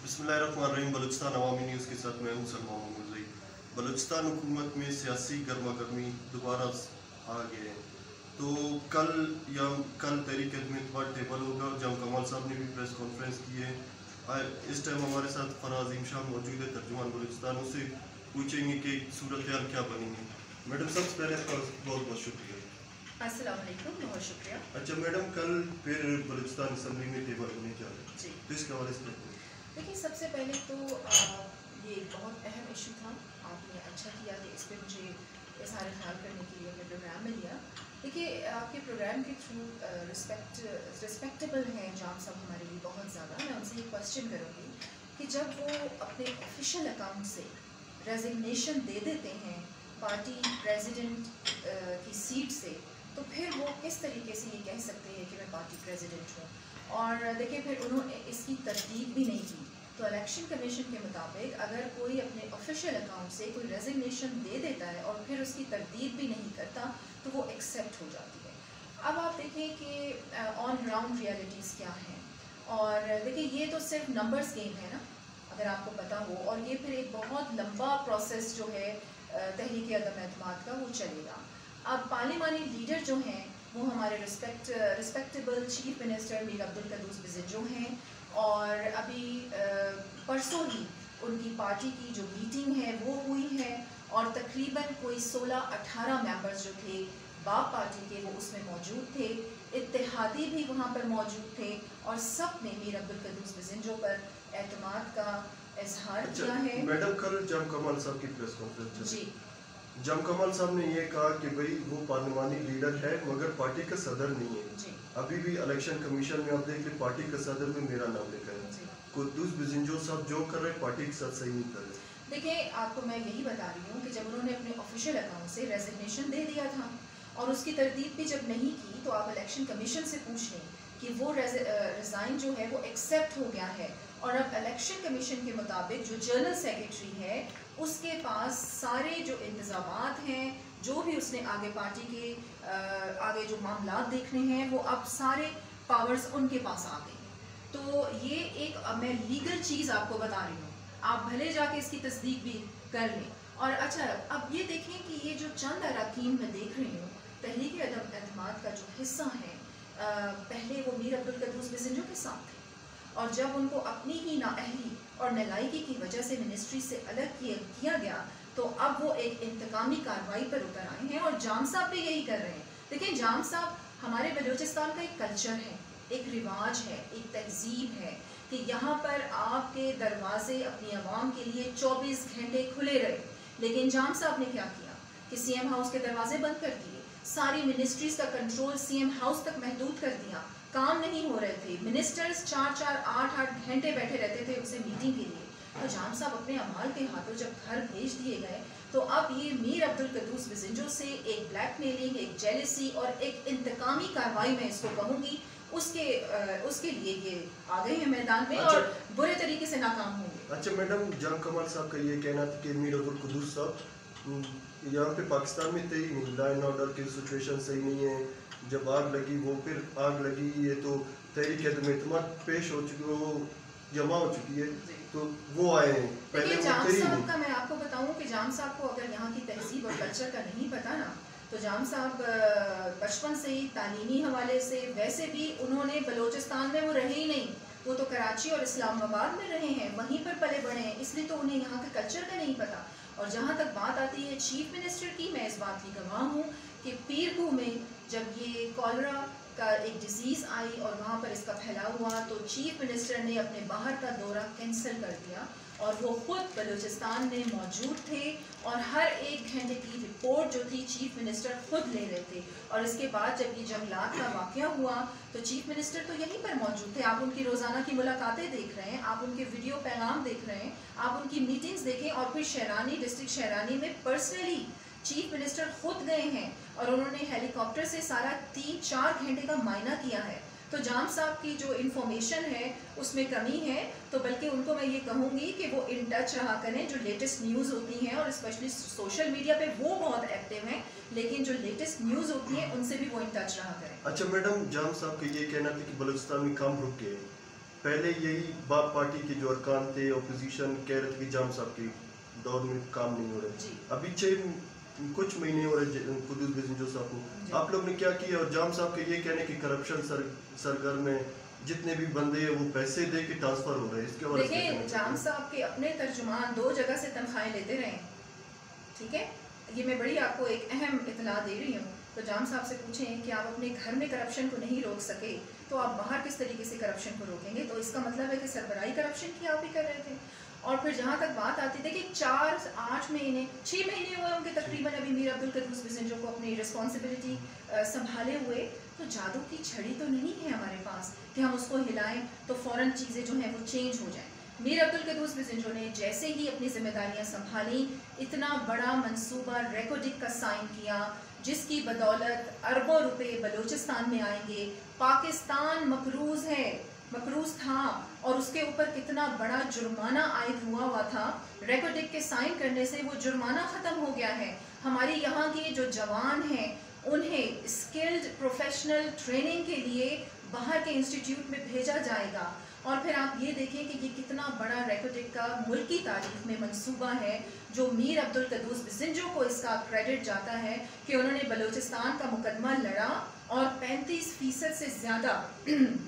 बिस्मिल्लाहिर्रहमानिर्रहीम। बलूचिस्तान अवामी न्यूज़ के साथ मैं हूं सलमान मुर्ज़ी। बलूचिस्तान हुकूमत में सियासी गर्मा गर्मी दोबारा आ गए हैं। तो कल तहरीक एतमाद टेबल होगा। जम कमाल साहब ने भी प्रेस कॉन्फ्रेंस की है। इस टाइम हमारे साथ फराजीम शाह मौजूद है, तर्जुमान बलूचिस्तान। उससे पूछेंगे कि सूरत हाल क्या बनेंगी। मैडम, सबसे पहले आपका बहुत बहुत शुक्रिया। अस्सलाम वालेकुम, बहुत शुक्रिया। अच्छा मैडम, कल फिर बलूचिस्तान असम्बली में टेबल होने जा रहे हैं, तो इसके हवाले से देखिए, सबसे पहले तो ये बहुत अहम इशू था। आपने अच्छा किया कि इस पर मुझे इज़हार ख्याल करने के लिए अपने प्रोग्राम में लिया। देखिए, आपके प्रोग्राम के थ्रू रिस्पेक्टेबल हैं जाम साहब हमारे लिए बहुत ज़्यादा। मैं उनसे ये क्वेश्चन करूँगी कि जब वो अपने ऑफिशियल अकाउंट से रेजिग्नेशन दे देते हैं पार्टी प्रेसिडेंट की सीट से, तो फिर वो किस तरीके से ये कह सकते हैं कि मैं पार्टी प्रेसिडेंट हूँ। और देखिए, फिर उन्होंने इसकी तरदीद भी नहीं की। तो इलेक्शन कमीशन के मुताबिक अगर कोई अपने ऑफिशियल अकाउंट से कोई रेजिग्नेशन दे देता है और फिर उसकी तरदीद भी नहीं करता, तो वो एक्सेप्ट हो जाती है। अब आप देखें कि ऑन ग्राउंड रियलिटीज़ क्या हैं। और देखिए, ये तो सिर्फ नंबर्स गेम है ना, अगर आपको पता हो। और ये फिर एक बहुत लंबा प्रोसेस जो है तहरीक अदम एतमाद का, वो चलेगा। अब पार्लिमानी लीडर जो हैं वो हमारे respectable chief minister Mir Abdul Quddus Bizenjo हैं। और अभी परसों ही उनकी पार्टी की जो मीटिंग है वो हुई है, और तकरीबन कोई 16-18 मेंबर्स जो थे बाप पार्टी के, वो उसमें मौजूद थे। इत्तेहादी भी वहाँ पर मौजूद थे, और सब ने मीर अब्दुल कद्दूस बिज़िंजो पर एतमाद का इजहार किया है। मैडम, कल जम कमाल साहब की प्रेस कॉन्फ्रेंस जी, जम कमाल साहब ने ये कहा कि भाई वो पार्लिमानी लीडर है मगर पार्टी का सदर नहीं है। जी, अभी भी इलेक्शन कमीशन में आप देख ले, पार्टी का सदर में मेरा नाम लिखा है। कद्दूस बिज़िंजो साहब जो कर रहे पार्टी के साथ सही नहीं कर रहे। देखिए, आपको मैं यही बता रही हूँ कि जब उन्होंने अपने ऑफिशियल अकाउंट से रेजिग्नेशन दे दिया था और उसकी तरदीद भी जब नहीं की, तो आप इलेक्शन कमीशन से पूछ लें कि वो रिज़ाइन जो है वो एक्सेप्ट हो गया है। और अब इलेक्शन कमीशन के मुताबिक जो जनरल सेक्रेटरी है उसके पास सारे जो इंतज़ामात हैं, जो भी उसने आगे पार्टी के आगे जो मामला देखने हैं, वो अब सारे पावर्स उनके पास आ गए। तो ये एक मैं लीगल चीज़ आपको बता रही हूँ, आप भले जाके इसकी तस्दीक भी कर लें। और अच्छा, अब ये देखें कि ये जो चंद अरकान मैं देख रही हूँ तहरीक अदम एतमाद का जो हिस्सा है, पहले वो मीर अब्दुल कद्दूस बिज़िंजो के साथ थे, और जब उनको अपनी ही नाअहली और नालायकी की वजह से मिनिस्ट्री से अलग किया गया, तो अब वो एक इंतकामी कार्रवाई पर उतर आए हैं। और जाम साहब भी यही कर रहे हैं। देखिए, जाम साहब, हमारे बलूचिस्तान का एक कल्चर है, एक रिवाज है, एक तहजीब है कि यहाँ पर आपके दरवाजे अपनी आवाम के लिए 24 घंटे खुले रहे। लेकिन जाम साहब ने क्या किया कि सीएम हाउस के दरवाजे बंद कर दिए, सारी मिनिस्ट्रीज का कंट्रोल सीएम हाउस तक महदूद कर दिया, काम नहीं हो रहे थे। मिनिस्टर्स 4-4, 8-8 घंटे बैठे रहते थे उनसे मीटिंग के लिए। तो जाम साहब अपने अमाल के हाथों जब घर भेज दिए गए, तो अब ये मीर अब्दुल कद्दूस बिज़िंजो से एक ब्लैकमेलिंग, एक जेलसी और एक इंतकामी कार्रवाई मैं इसको कहूँगी, उसके लिए ये आ गए हैं मैदान में। अच्छा, और बुरे तरीके से नाकाम होंगे। अच्छा मैडम, जाम कमाल साहब का ये कहना था कि मीर अब्दुल कद्दूस साहब यहाँ पे पाकिस्तान में तय नहीं, लॉ एंड ऑर्डर की सिचुएशन सही नहीं है। जब आग लगी, वो फिर आग लगी, ये तो तहरीक एतमाद पेश हो चुकी, वो जमा हो चुकी है, तो वो आए हैं। पहले जाम साहब का मैं आपको बताऊं कि जाम साहब को अगर यहाँ की तहजीब और कल्चर का नहीं पता ना, तो जाम साहब बचपन से ही तालीमी हवाले से, वैसे भी उन्होंने बलूचिस्तान में वो रहे ही नहीं, वो तो कराची और इस्लामाबाद में रहे हैं, वहीं पर पले बड़े हैं, इसलिए तो उन्हें यहाँ के कल्चर का नहीं पता। और जहाँ तक बात आती है चीफ मिनिस्टर की, मैं इस बात की गवाह हूँ कि पीरगू में जब ये कॉलरा का एक डिजीज़ आई और वहाँ पर इसका फैलाव हुआ, तो चीफ मिनिस्टर ने अपने बाहर का दौरा कैंसिल कर दिया, और वो खुद बलूचिस्तान में मौजूद थे, और हर 1 घंटे की रिपोर्ट जो थी चीफ मिनिस्टर खुद ले रहे थे। और इसके बाद जब ये जंगलात का वाक़या हुआ, तो चीफ मिनिस्टर तो यहीं पर मौजूद थे। आप उनकी रोज़ाना की मुलाकातें देख रहे हैं, आप उनके वीडियो पैगाम देख रहे हैं, आप उनकी मीटिंग्स देखें। और फिर शहरानी, डिस्ट्रिक्ट शहरानी में पर्सनली चीफ मिनिस्टर खुद गए हैं, और उन्होंने हेलीकॉप्टर से सारा 3-4 घंटे का मायना किया है। तो जाम साहब की जो इन्फॉर्मेशन है उसमें कमी है, तो बल्कि उनको मैं ये कहूँगी कि वो इन टच रहा करें। जो लेटेस्ट न्यूज़ होती हैं, और स्पेशली सोशल मीडिया पे वो बहुत एक्टिव हैं, लेकिन जो लेटेस्ट न्यूज़ होती है उनसे भी वो इन टच रहा करें। अच्छा मैडम, जाम साहब का ये कहना था कि बलूचिस्तान में काम रुक गए, पहले यही बाप पार्टी के जो अरकान थे, अपोजिशन कह रहे थे कि जाम साहब के दौर में काम नहीं हो रहे। अभी कुछ महीने हो रहे कुद्दूस बिजंजो साहब को, आप लोग ने क्या किया? और जाम साहब के ये कहने की करप्शन सरगर्म में जितने भी बंदे हैं वो पैसे दे के ट्रांसफर हो रहे हैं, इसके बारे में देखिए, जाम साहब के अपने तर्जुमान 2 जगह से तनख्वाहें लेते रहे, ठीक है, ये मैं बड़ी आपको एक अहम इतला दे रही हूँ। तो जाम साहब से पूछें कि आप अपने घर में करप्शन को नहीं रोक सके तो आप बाहर किस तरीके से करप्शन को रोकेंगे? तो इसका मतलब है कि सरबराही करप्शन की आप ही कर रहे थे। और फिर जहाँ तक बात आती थी कि 6 महीने हुए होंगे तकरीबन अभी मीर अब्दुल कद्दूस बिजंजो को अपनी रिस्पॉन्सिबिलिटी संभाले हुए, तो जादू की छड़ी तो नहीं है हमारे पास कि हम उसको हिलाएं तो फ़ौरन चीज़ें जो हैं वो चेंज हो जाएं। मीर अब्दुल कद्दूस बिजंजो ने जैसे ही अपनी जिम्मेदारियां संभाली, इतना बड़ा मंसूबा रेकोडिक का साइन किया जिसकी बदौलत अरबों रुपए बलूचिस्तान में आएंगे। पाकिस्तान मकरूज था और उसके ऊपर कितना बड़ा जुर्माना आयद हुआ था। रेकोडिक के साइन करने से वो जुर्माना ख़त्म हो गया है। हमारी यहाँ के जो जवान हैं उन्हें स्किल्ड प्रोफेशनल ट्रेनिंग के लिए बाहर के इंस्टीट्यूट में भेजा जाएगा। और फिर आप ये देखें कि ये कितना बड़ा रेकोडिक का मुल्की तारीख में मंसूबा है जो मीर अब्दुल कद्दूस बिजंजो को इसका क्रेडिट जाता है कि उन्होंने बलूचिस्तान का मुकदमा लड़ा और 35% से ज़्यादा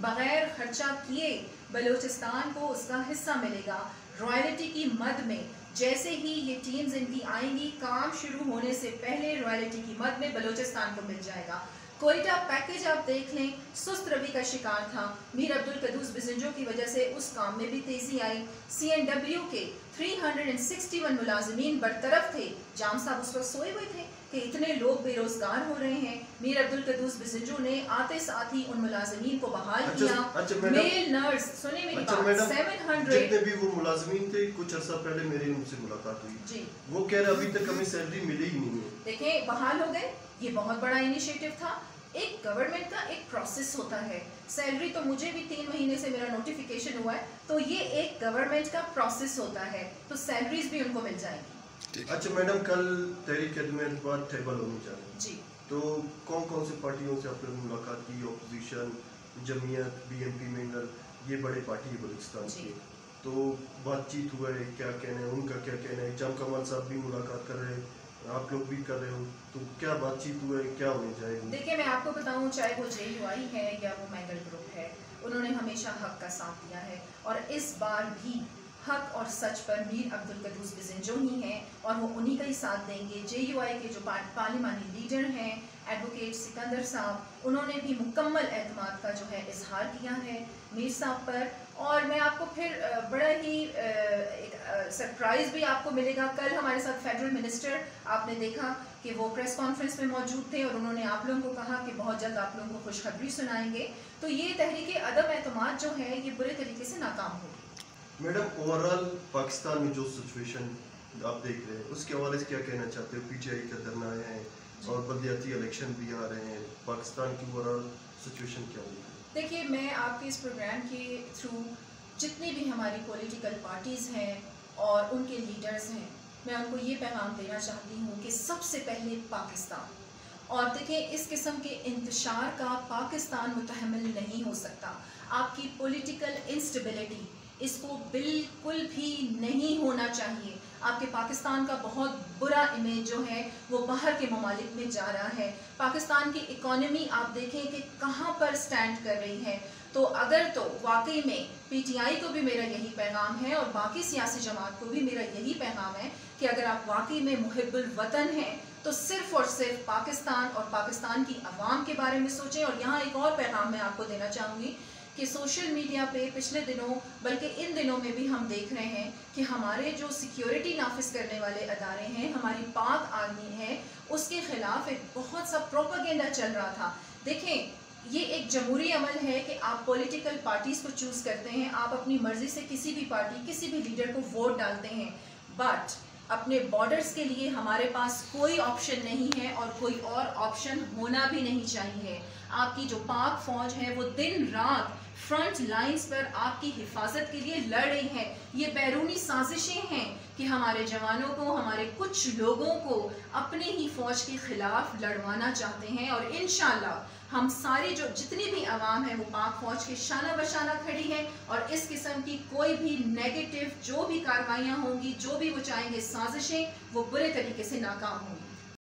बग़ैर खर्चा किए बलूचिस्तान को उसका हिस्सा मिलेगा। रॉयल्टी की मद में जैसे ही ये टीम्स इनकी आएंगी, काम शुरू होने से पहले रॉयल्टी की मद में बलूचिस्तान को मिल जाएगा। कोयटा पैकेज आप देख लें, सुस्त रवि का शिकार था। मीर अब्दुल कद्दूस बिजंजो की वजह से उस काम में भी तेजी आई। CNW के 361 मुलाजिमीन बरतरफ थे। जाम साहब उस वक्त सोए हुए थे कि इतने लोग बेरोजगार हो रहे हैं। मीर अब्दुल कद्दूस बिजंजो ने आते साथ ही उन मुलाजिमीन को बहाल किया। मेल नर्स, सुनिए मेरी बात, 700 जितने भी वो मुलाजिमीन थे, कुछ अर्सा पहले मेरी उनसे मुलाकात हुई जी, वो कह रहे अभी तक हमें सैलरी मिली ही नहीं है। देखें, बहाल हो गए, ये बहुत बड़ा इनिशिएटिव था। एक गवर्नमेंट का एक प्रोसेस होता है। सैलरी तो मुझे भी 3 महीने से मेरा नोटिफिकेशन हुआ है, तो ये एक गवर्नमेंट का प्रोसेस होता है, तो सैलरीज भी उनको मिल जाएंगी। अच्छा मैडम, कल तहरीक अदम टेबल होनी चाहिए जी, तो कौन कौन से पार्टियों से आपने मुलाकात की? अपोजिशन, जमीयत, BNP मेंगल, ये बड़े पार्टी है बलूचिस्तान की, तो बातचीत हुआ है, क्या कहना है उनका, क्या कहना है? जाम कमाल साहब भी मुलाकात कर रहे हैं, आप लोग भी कर रहे हो, तो क्या बातचीत हुआ है, क्या होने जाएगी? देखिए, मैं आपको बताऊं, चाहे वो JUI है या वो मेंगल ग्रुप है, उन्होंने हमेशा हक का साथ दिया है और इस बार भी हक और सच पर मीर अब्दुल कद्दूस बिजंजो ही हैं और वो उन्हीं का ही साथ देंगे। JUI के जो पार्लिमानी लीडर हैं एडवोकेट सिकंदर साहब, उन्होंने भी मुकम्मल एतमाद का जो है इजहार किया है मीर साहब पर। और मैं आपको फिर बड़ा ही एक सरप्राइज़ भी आपको मिलेगा। कल हमारे साथ फेडरल मिनिस्टर, आपने देखा कि वो प्रेस कॉन्फ्रेंस में मौजूद थे और उन्होंने आप लोगों को कहा कि बहुत जल्द आप लोगों को खुशखबरी सुनाएंगे। तो ये तहरीक अदम एतमाद जो है ये बुरे तरीके से नाकाम होगी। मैडम, ओवरऑल पाकिस्तान में जो सिचुएशन आप देख रहे हैं उसके हवाले से क्या कहना चाहते हो? PTI का धरना है और बलदियाती इलेक्शन भी आ रहे हैं, पाकिस्तान की ओवरऑल सिचुएशन क्या होगी? देखिए, मैं आपके इस प्रोग्राम के थ्रू जितनी भी हमारी पॉलिटिकल पार्टीज़ हैं और उनके लीडर्स हैं, मैं उनको ये पैगाम देना चाहती हूँ कि सबसे पहले पाकिस्तान, और देखिए इस किस्म के इंतशार का पाकिस्तान मुतहम्मिल नहीं हो सकता। आपकी पॉलिटिकल इंस्टेबिलिटी, इसको बिल्कुल भी नहीं होना चाहिए। आपके पाकिस्तान का बहुत बुरा इमेज जो है वो बाहर के ममालिक में जा रहा है। पाकिस्तान की इकॉनमी आप देखें कि कहाँ पर स्टैंड कर रही है। तो अगर तो वाकई में PTI को भी मेरा यही पैगाम है और बाकी सियासी जमात को भी मेरा यही पैगाम है कि अगर आप वाकई में मुहिब्बुल वतन हैं तो सिर्फ़ और सिर्फ पाकिस्तान और पाकिस्तान की आवाम के बारे में सोचें। और यहाँ एक और पैगाम मैं आपको देना चाहूँगी कि सोशल मीडिया पे पिछले दिनों, बल्कि इन दिनों में भी हम देख रहे हैं कि हमारे जो सिक्योरिटी नाफिज करने वाले अदारे हैं, हमारी पाक आर्मी है, उसके ख़िलाफ़ एक बहुत सा प्रोपेगेंडा चल रहा था। देखें, ये एक जमहूरी अमल है कि आप पॉलिटिकल पार्टीज़ को चूज़ करते हैं, आप अपनी मर्ज़ी से किसी भी पार्टी, किसी भी लीडर को वोट डालते हैं, बट अपने बॉर्डर्स के लिए हमारे पास कोई ऑप्शन नहीं है और कोई और ऑप्शन होना भी नहीं चाहिए। आपकी जो पाक फ़ौज है वो दिन रात फ्रंट लाइंस पर आपकी हिफाजत के लिए लड़ रही है। ये बैरूनी साजिशें हैं कि हमारे जवानों को, हमारे कुछ लोगों को अपने ही फ़ौज के ख़िलाफ़ लड़वाना चाहते हैं और इंशाअल्लाह हम सारी जो जितनी भी आवाम है वो पाक फौज के शाना बशाना खड़ी है और इस किस्म की कोई भी नेगेटिव जो भी कार्रवाइयाँ होंगी, जो भी वो चाहेंगे साजिशें, वो बुरे तरीके से नाकाम होंगी।